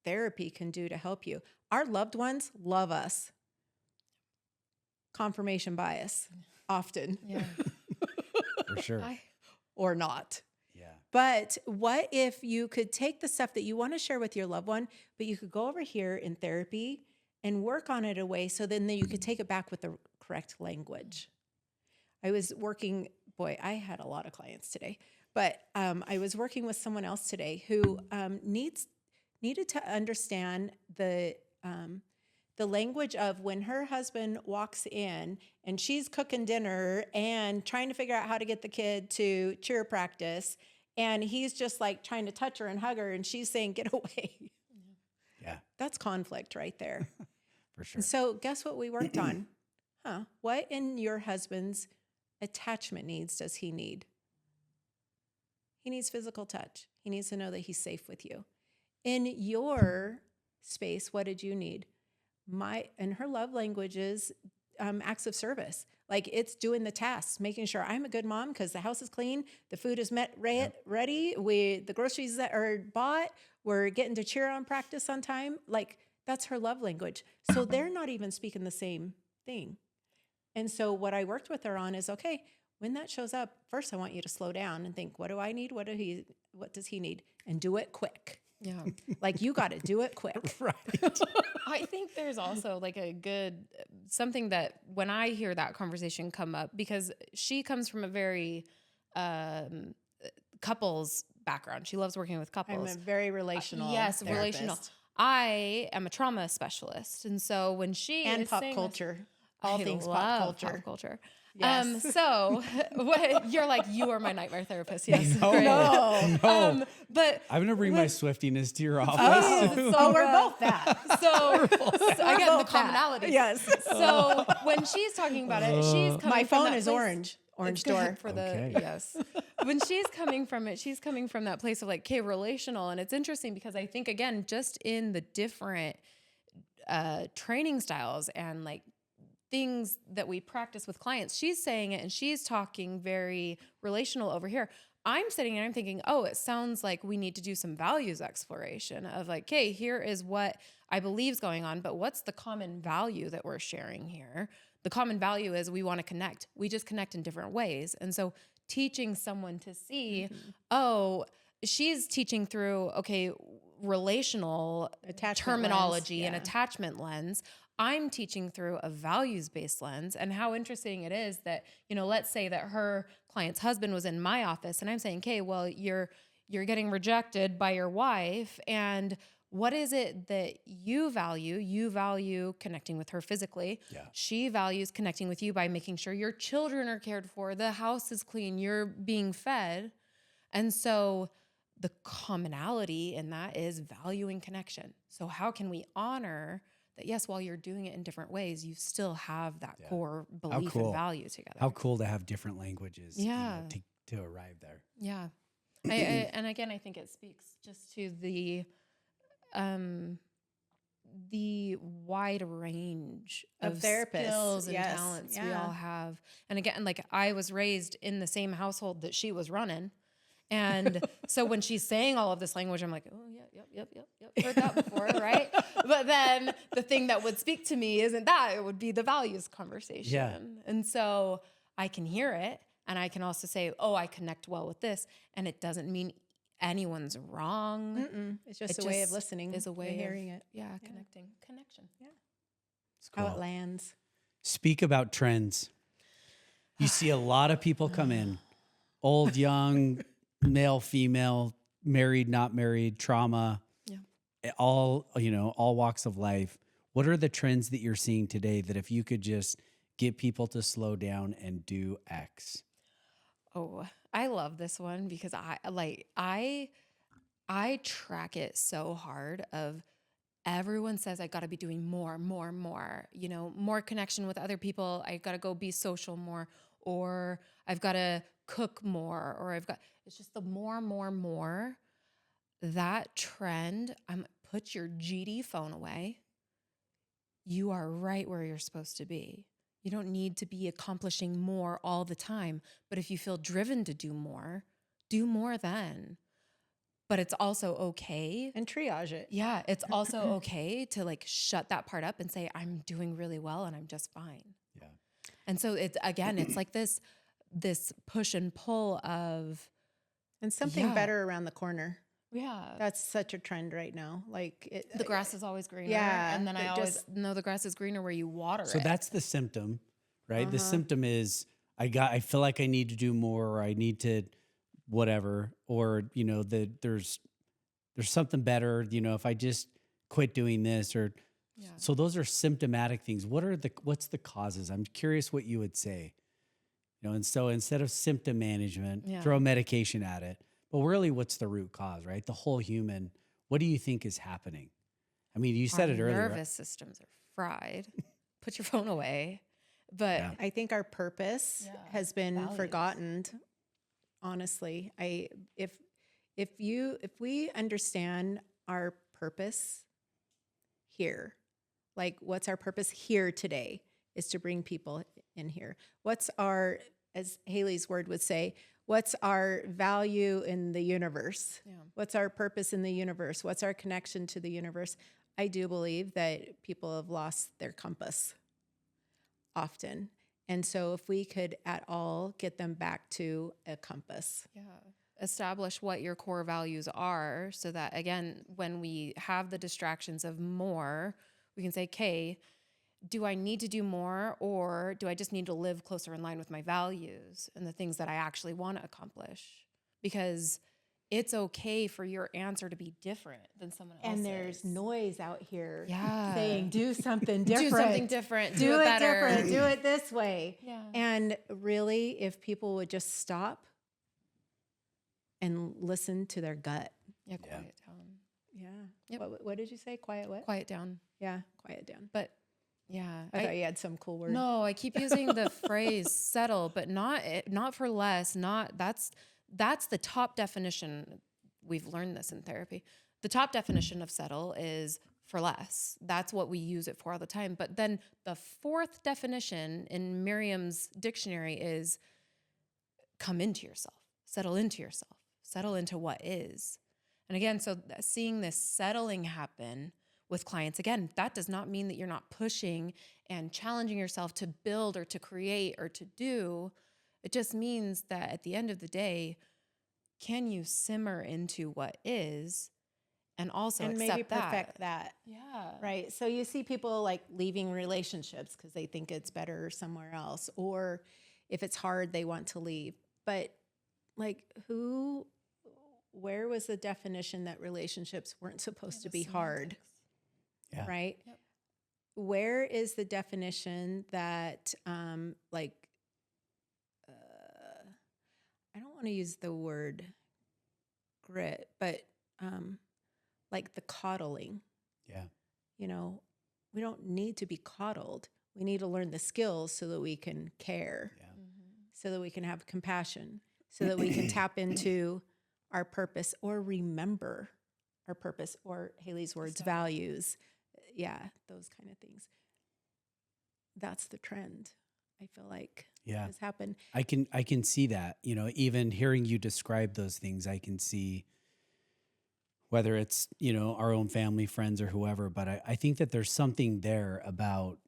therapy can do to help you. Our loved ones love us. Confirmation bias, often. Yeah. For sure. Or not. Yeah. But what if you could take the stuff that you want to share with your loved one, but you could go over here in therapy and work on it away so then you could take it back with the correct language. I was working, I had a lot of clients today, but I was working with someone else today who needed to understand the language of when her husband walks in and she's cooking dinner and trying to figure out how to get the kid to cheer practice. And he's just like trying to touch her and hug her, and she's saying, get away. Yeah. That's conflict right there. For sure. And so guess what we worked on? What in your husband's attachment needs does he need? He needs physical touch. He needs to know that he's safe with you. In your space, what did you need? And her love language is acts of service. Like, it's doing the tasks, making sure I'm a good mom because the house is clean, the food is ready, the groceries that are bought, we're getting to cheer on practice on time. Like, that's her love language. So they're not even speaking the same thing. And so what I worked with her on is, okay, when that shows up, first I want you to slow down and think, what do I need? What does he need? And do it quick. Yeah. Like, you got to do it quick. Right. I think there's also like a good, something that when I hear that conversation come up, because she comes from a very couples background. She loves working with couples. I'm a very relational. Yes, therapist. relational. I am a trauma specialist. And so when she And is pop saying culture. this, All I things love pop culture. Yes. So you're like, you are my nightmare therapist. Yes. No, Great. no. But I'm going to bring my Swiftiness to your office. Oh, we're both that. so again, the both that. commonality. Yes. So when she's talking about it, she's coming My from phone that is place- orange. Orange It's good door. for the Okay. yes. When she's coming from it, she's coming from that place of like, okay, relational, and it's interesting because I think again, just in the different training styles and like things that we practice with clients, she's saying it and she's talking very relational over here. I'm sitting and I'm thinking, oh, it sounds like we need to do some values exploration of like, okay, here is what I believe is going on, but what's the common value that we're sharing here? The common value is we want to connect. We just connect in different ways. And so teaching someone to see, oh, she's teaching through, okay, relational Attachment terminology lens, and yeah. attachment lens. I'm teaching through a values-based lens. And how interesting it is that, you know, let's say that her client's husband was in my office and I'm saying, okay, well, you're getting rejected by your wife. And what is it that you value? You value connecting with her physically. Yeah. She values connecting with you by making sure your children are cared for, the house is clean, you're being fed. And so the commonality in that is valuing connection. So how can we honor that? Yes, while you're doing it in different ways, you still have that core belief and value together. How cool to have different languages to arrive there. Yeah. And again, I think it speaks just to the wide range of therapists, skills and yes, talents we yeah. all have. And again, like I was raised in the same household that she was running. And so when she's saying all of this language, I'm like, oh, yep, heard that before, right? But then the thing that would speak to me isn't that, it would be the values conversation. Yeah. And so I can hear it and I can also say, oh, I connect well with this. And it doesn't mean anyone's wrong. It's just It a way of just listening. is a way and of- hearing it. Yeah, connection. Yeah. It's cool. How it lands. Speak about trends. You see a lot of people come in, old, young, male, female, married, not married, trauma, all, all walks of life. What are the trends that you're seeing today that if you could just get people to slow down and do X? Oh, I love this one because I track it so hard of everyone says I got to be doing more, more connection with other people. I got to go be social more, or I've got to cook more, or it's just the more. That trend, put your GD phone away. You are right where you're supposed to be. You don't need to be accomplishing more all the time. But if you feel driven to do more then. But it's also okay. And triage it. Yeah, it's also okay to like shut that part up and say, I'm doing really well and I'm just fine. Yeah. And so it's like this push and pull of. And something better around the corner. Yeah. That's such a trend right now. Like the grass is always greener. Yeah. And then I always know the grass is greener where you water it. So that's the symptom, right? The symptom is I feel like I need to do more, or I need to whatever, or, there's something better, if I just quit doing this, or so those are symptomatic things. What's the causes? I'm curious what you would say, and so instead of symptom management, throw medication at it. But really, what's the root cause, right? The whole human. What do you think is happening? I mean, you said it earlier. Nervous systems are fried. Put your phone away. But I think our purpose has been forgotten. Honestly, if we understand our purpose here, like what's our purpose here today is to bring people in here. What's our, as Haley's word would say, what's our value in the universe? Yeah. What's our purpose in the universe? What's our connection to the universe? I do believe that people have lost their compass often. And so if we could at all get them back to a compass. Yeah. Establish what your core values are so that, again, when we have the distractions of more, we can say, okay, do I need to do more, or do I just need to live closer in line with my values and the things that I actually want to accomplish? Because it's okay for your answer to be different than someone else's. And there's noise out here saying, do something different. Do something different. Do it better. different. Do it this way. Yeah. And really, if people would just stop and listen to their gut. Yeah, quiet down. Yeah. Yep. What did you say? Quiet what? Quiet down. Yeah, quiet down. But yeah. I thought you had some cool word. No, I keep using the phrase settle, but not for less. That's the top definition. We've learned this in therapy. The top definition of settle is for less. That's what we use it for all the time. But then the fourth definition in Merriam's dictionary is come into yourself, settle into yourself, settle into what is. And again, so seeing this settling happen with clients, again, that does not mean that you're not pushing and challenging yourself to build or to create or to do. It just means that at the end of the day, can you simmer into what is and also accept maybe perfect that? Yeah. Right. So you see people like leaving relationships because they think it's better somewhere else, or if it's hard, they want to leave. But like where was the definition that relationships weren't supposed to be hard? Yeah. Right? Yep. Where is the definition that I don't want to use the word grit, but like the coddling. Yeah. We don't need to be coddled. We need to learn the skills so that we can care, so that we can have compassion, so that we can tap into our purpose or remember our purpose, or Haley's words, values. Yeah, those kind of things. That's the trend, I feel like, has happened. I can see that, even hearing you describe those things, I can see whether it's, our own family, friends, or whoever, but I think that there's something there about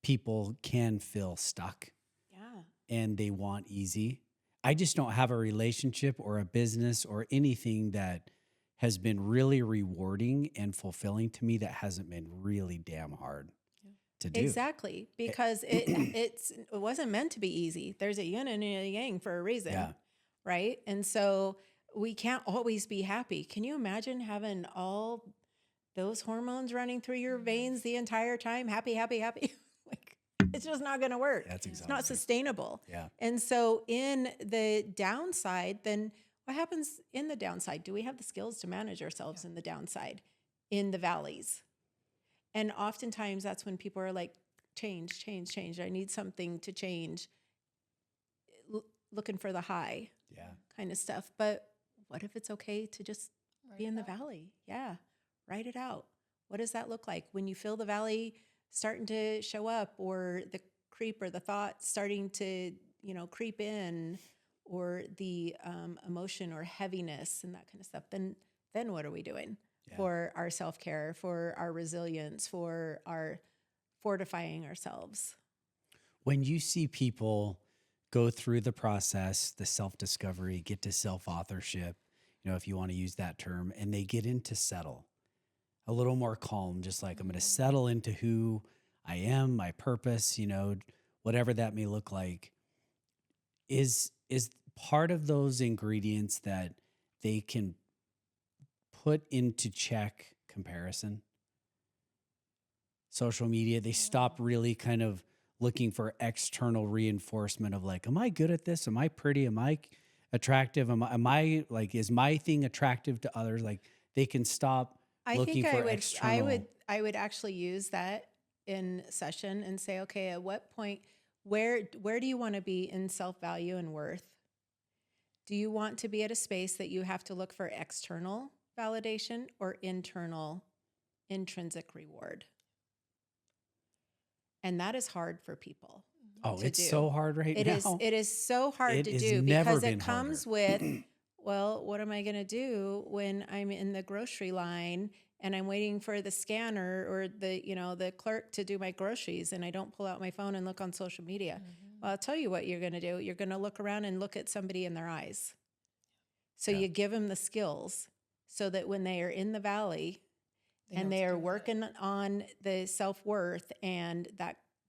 people can feel stuck. Yeah. And they want easy. I just don't have a relationship or a business or anything that has been really rewarding and fulfilling to me that hasn't been really damn hard to do. Exactly, because it wasn't meant to be easy. There's a yin and a yang for a reason, right? And so we can't always be happy. Can you imagine having all those hormones running through your veins the entire time? Happy, happy, happy. Like, it's just not going to work. That's It's exhausting. not sustainable. Yeah. And so in the downside, then what happens in the downside? Do we have the skills to manage ourselves in the downside, in the valleys? And oftentimes that's when people are like, change, change, change. I need something to change. Looking for the high kind of stuff. But what if it's okay to just be in the valley? Yeah. Write it out. What does that look like when you feel the valley starting to show up, or the creep or the thought starting to, creep in, or the emotion or heaviness and that kind of stuff? Then what are we doing for our self-care, for our resilience, for our fortifying ourselves? When you see people go through the process, the self-discovery, get to self-authorship, if you want to use that term, and they get into settle, a little more calm, just like I'm going to settle into who I am, my purpose, whatever that may look like, is part of those ingredients that they can put into check comparison. Social media, they stop really kind of looking for external reinforcement of like, am I good at this? Am I pretty? Am I attractive? Am I like, is my thing attractive to others? Like, they can stop looking for external. I would actually use that in session and say, okay, at what point, where do you want to be in self-value and worth? Do you want to be at a space that you have to look for external validation or internal intrinsic reward? And that is hard for people. Oh, it's do. so hard right now. It is so hard It to has do never because been it comes with, well, what am I going to do when I'm in the grocery line and I'm waiting for the scanner or the clerk to do my groceries, and I don't pull out my phone and look on social media? Well, I'll tell you what you're going to do. You're going to look around and look at somebody in their eyes. So you give them the skills so that when they are in the valley and they are working on the self-worth and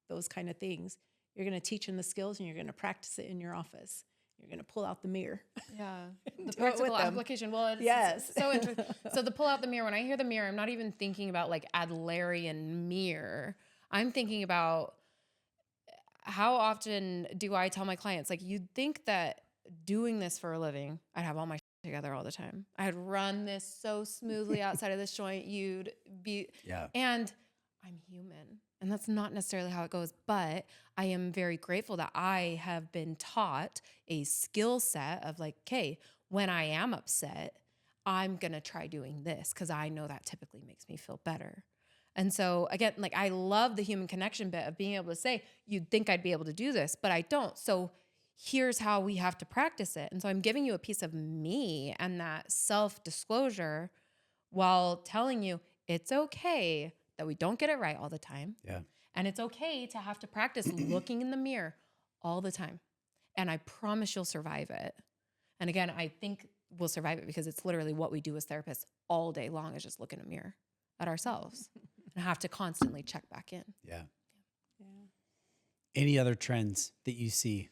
those kind of things, you're going to teach them the skills and you're going to practice it in your office. You're going to pull out the mirror. Yeah. The practical application. Well, it's so interesting. So the pull out the mirror, when I hear the mirror, I'm not even thinking about like Adlerian mirror. I'm thinking about how often do I tell my clients, like, you'd think that doing this for a living, I'd have all my together all the time. I'd run this so smoothly outside of this joint. You'd be, and I'm human. And that's not necessarily how it goes, but I am very grateful that I have been taught a skill set of like, okay, when I am upset, I'm going to try doing this because I know that typically makes me feel better. And so again, like, I love the human connection bit of being able to say, you'd think I'd be able to do this, but I don't. So here's how we have to practice it. And so I'm giving you a piece of me and that self-disclosure while telling you it's okay that we don't get it right all the time. Yeah. And it's okay to have to practice looking in the mirror all the time. And I promise you'll survive it. And again, I think we'll survive it because it's literally what we do as therapists all day long, is just look in a mirror at ourselves and have to constantly check back in. Yeah. Any other trends that you see?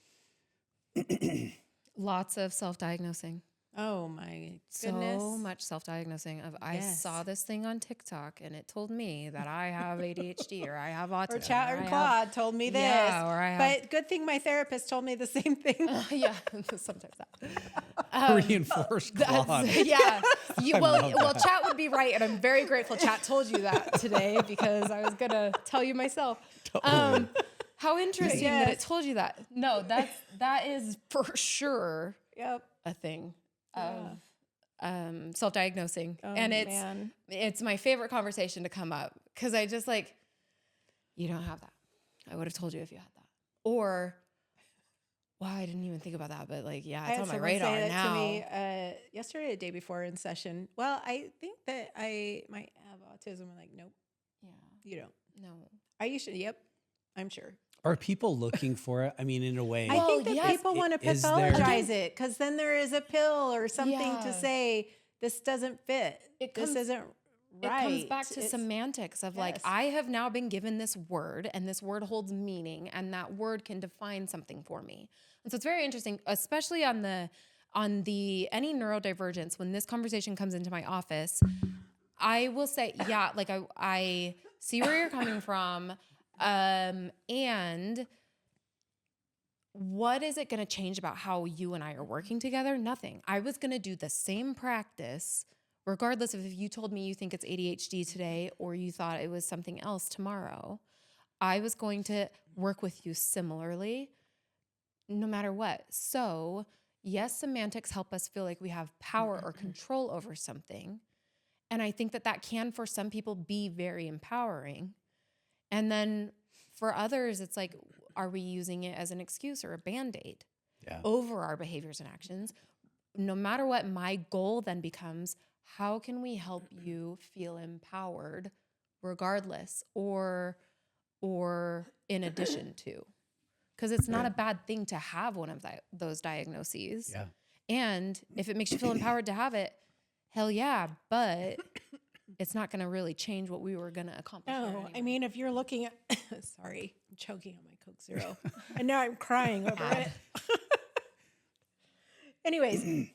Lots of self-diagnosing. Oh my goodness. So much self-diagnosing of I saw this thing on TikTok and it told me that I have ADHD or I have autism. Or Chat or Claude told me this. Yeah, or I have, but good thing my therapist told me the same thing. yeah, sometimes that. Reinforced Claude. Yeah. Well, Chat would be right, and I'm very grateful Chat told you that today because I was going to tell you myself. How interesting that it told you that. No, that is for sure a thing of self-diagnosing. And it's my favorite conversation to come up because I just like, you don't have that. I would have told you if you had that. Or, wow, I didn't even think about that, but like, yeah, it's on my radar say that now. To me, yesterday, the day before in session. Well, I think that I might have autism. I'm like, nope. Yeah. You don't. No. Are you sure? Yep. I'm sure. Are people looking for it? I mean, in a way. I think that people want to pathologize it because then there is a pill or something to say this doesn't fit. This isn't right. It comes back to semantics of like, I have now been given this word and this word holds meaning and that word can define something for me. And so it's very interesting, especially on the on the any neurodivergence, when this conversation comes into my office, I will say, yeah, like I see where you're coming from. And what is it going to change about how you and I are working together? Nothing. I was going to do the same practice regardless of if you told me you think it's ADHD today or you thought it was something else tomorrow. I was going to work with you similarly no matter what. So yes, semantics help us feel like we have power or control over something. And I think that that can, for some people, be very empowering. And then for others, it's like, are we using it as an excuse or a Band-Aid over our behaviors and actions? No matter what, my goal then becomes, how can we help you feel empowered regardless or in addition to? Because it's not a bad thing to have one of those diagnoses. Yeah. And if it makes you feel empowered to have it, hell yeah, but it's not going to really change what we were going to accomplish. No, anyway. I mean, if you're looking at, sorry, I'm choking on my Coke Zero. And now I'm crying over it. Anyways,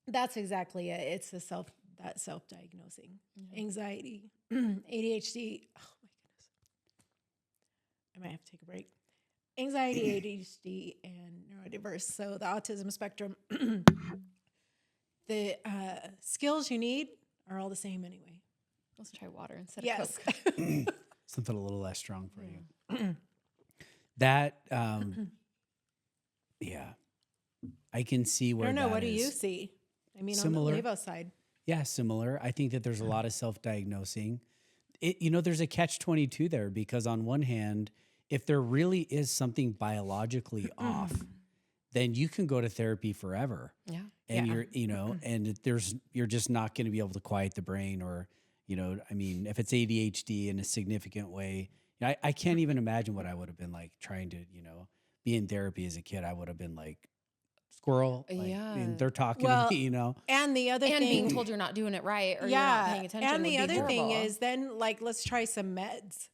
that's exactly it. It's the self-diagnosing. Anxiety, ADHD. Oh my goodness. I might have to take a break. Anxiety, ADHD, and neurodiverse. So the autism spectrum, the skills you need are all the same anyway. Let's try water instead of Coke. Something a little less strong for you. That, yeah, I can see where I don't know. that What do you is. see? I mean, Similar. on the LÉVO side. Yeah, similar. I think that there's a lot of self-diagnosing. There's a catch-22 there because on one hand, if there really is something biologically off, then you can go to therapy forever. Yeah. And you're just not going to be able to quiet the brain or, I mean, if it's ADHD in a significant way, I can't even imagine what I would have been like trying to, be in therapy as a kid. I would have been like squirrel. And they're talking to me, And the other And thing, being told you're not doing it right or you're not paying attention. And the would be other thing horrible. is then like, let's try some meds.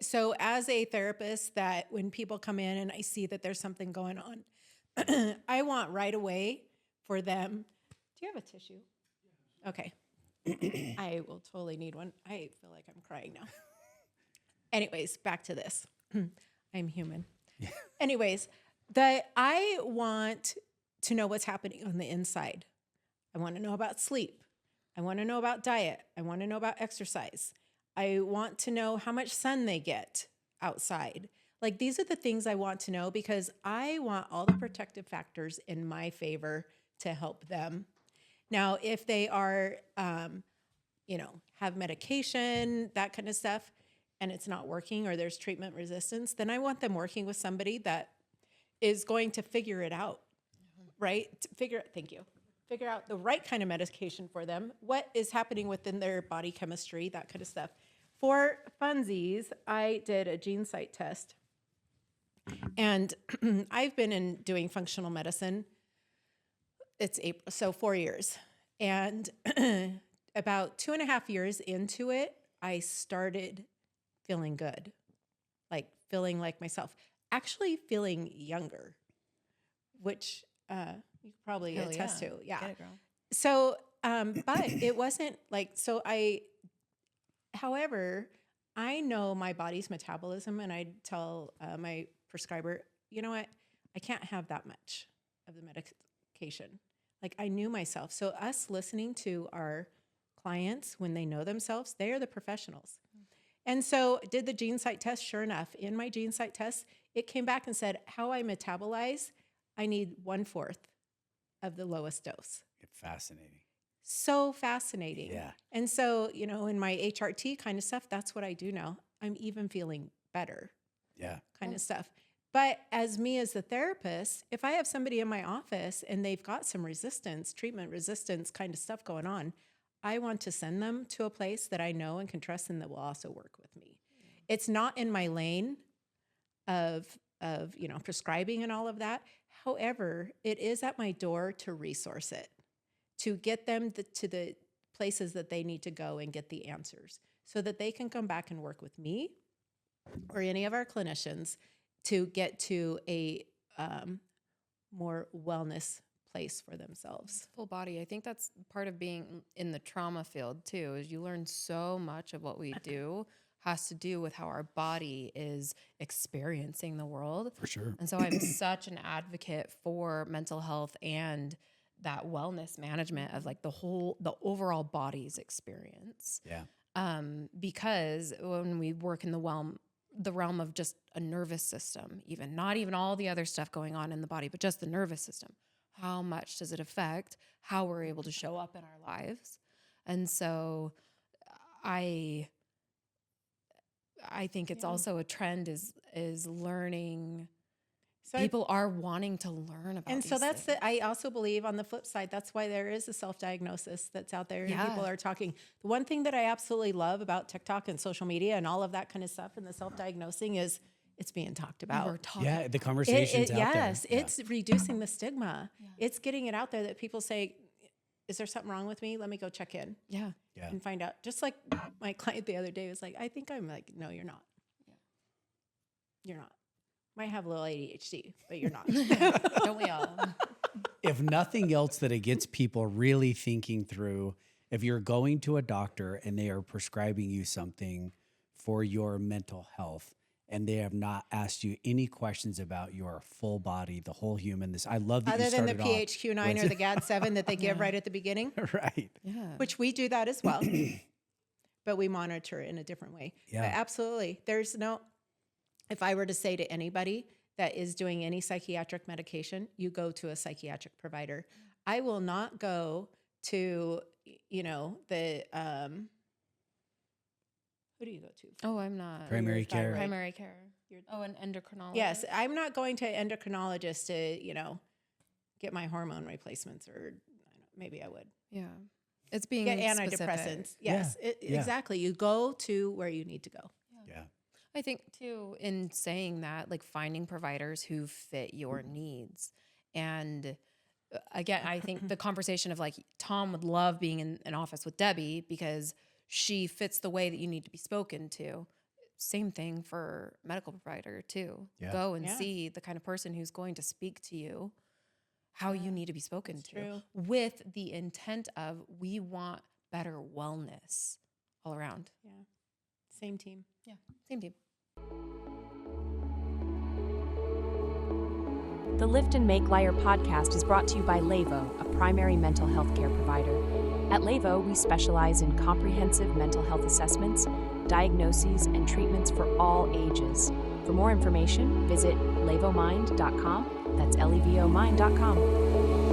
So as a therapist, that when people come in and I see that there's something going on, I want right away for them. Do you have a tissue? Okay. I will totally need one. I feel like I'm crying now. Anyways, back to this. I'm human. Anyways, I want to know what's happening on the inside. I want to know about sleep. I want to know about diet. I want to know about exercise. I want to know how much sun they get outside. Like, these are the things I want to know because I want all the protective factors in my favor to help them. Now, if they are, have medication, that kind of stuff, and it's not working or there's treatment resistance, then I want them working with somebody that is going to figure it out, right? Thank you. Figure out the right kind of medication for them, what is happening within their body chemistry, that kind of stuff. For funsies, I did a gene site test. And I've been doing functional medicine. It's April, so 4 years. And about 2.5 years into it, I started feeling good, like feeling like myself, actually feeling younger, which you probably attest to. Yeah. Get it, girl. So, but it wasn't like, however, I know my body's metabolism and I tell my prescriber, you know what, I can't have that much of the medication. Like, I knew myself. So us listening to our clients when they know themselves, they are the professionals. And so did the gene site test. Sure enough, in my gene site test, it came back and said, how I metabolize, I need 1/4 of the lowest dose. Fascinating. So fascinating. Yeah. And so, in my HRT kind of stuff, that's what I do now. I'm even feeling better. Yeah. Kind of stuff. But as the therapist, if I have somebody in my office and they've got some resistance, treatment resistance kind of stuff going on, I want to send them to a place that I know and can trust and that will also work with me. It's not in my lane of prescribing and all of that. However, it is at my door to resource it, to get them to the places that they need to go and get the answers so that they can come back and work with me or any of our clinicians to get to a more wellness place for themselves. Full body. I think that's part of being in the trauma field too, is you learn so much of what we do has to do with how our body is experiencing the world. For sure. And so I'm such an advocate for mental health and that wellness management of like the overall body's experience. Yeah. Because when we work in the realm of just a nervous system, even not even all the other stuff going on in the body, but just the nervous system, how much does it affect how we're able to show up in our lives? And so I think it's also a trend is learning. So people are wanting to learn about and these so that's things. I also believe on the flip side, that's why there is a self-diagnosis that's out there and people are talking. The one thing that I absolutely love about TikTok and social media and all of that kind of stuff and the self-diagnosing is it's being talked about. Yeah, the conversation's out there. Yes, it's reducing the stigma. It's getting it out there that people say, is there something wrong with me? Let me go check in. Yeah. And find out. Just like my client the other day was like, I think I'm like, no, you're not. Yeah. You're not. Might have a little ADHD, but you're not. Don't we all? If nothing else, that it gets people really thinking through, if you're going to a doctor and they are prescribing you something for your mental health and they have not asked you any questions about your full body, the whole human, I love that other you than the started PHQ-9 or the GAD-7 that they give right at the beginning. Right. Yeah. Which we do that as well. But we monitor it in a different way. Yeah. But absolutely. There's no, if I were to say to anybody that is doing any psychiatric medication, you go to a psychiatric provider. I will not go to, the, who do you go to? Oh, I'm not. Primary care. Primary care. An endocrinologist. Yes, I'm not going to an endocrinologist to, get my hormone replacements, or maybe I would. Yeah. It's being Get specific. antidepressants. Yes, Yeah. exactly. You go to where you need to go. Yeah. I think too, in saying that, like finding providers who fit your needs. And again, I think the conversation of like, Tom would love being in an office with Debee because she fits the way that you need to be spoken to. Same thing for medical provider too. Yeah. Go and see the kind of person who's going to speak to you, how you need to be spoken to, with the intent of we want better wellness all around. Yeah. Same team. Yeah. Same team. The Lift and Make Lighter podcast is brought to you by LÉVO, a primary mental health care provider. At LÉVO, we specialize in comprehensive mental health assessments, diagnoses, and treatments for all ages. For more information, visit levomind.com. That's levomind.com.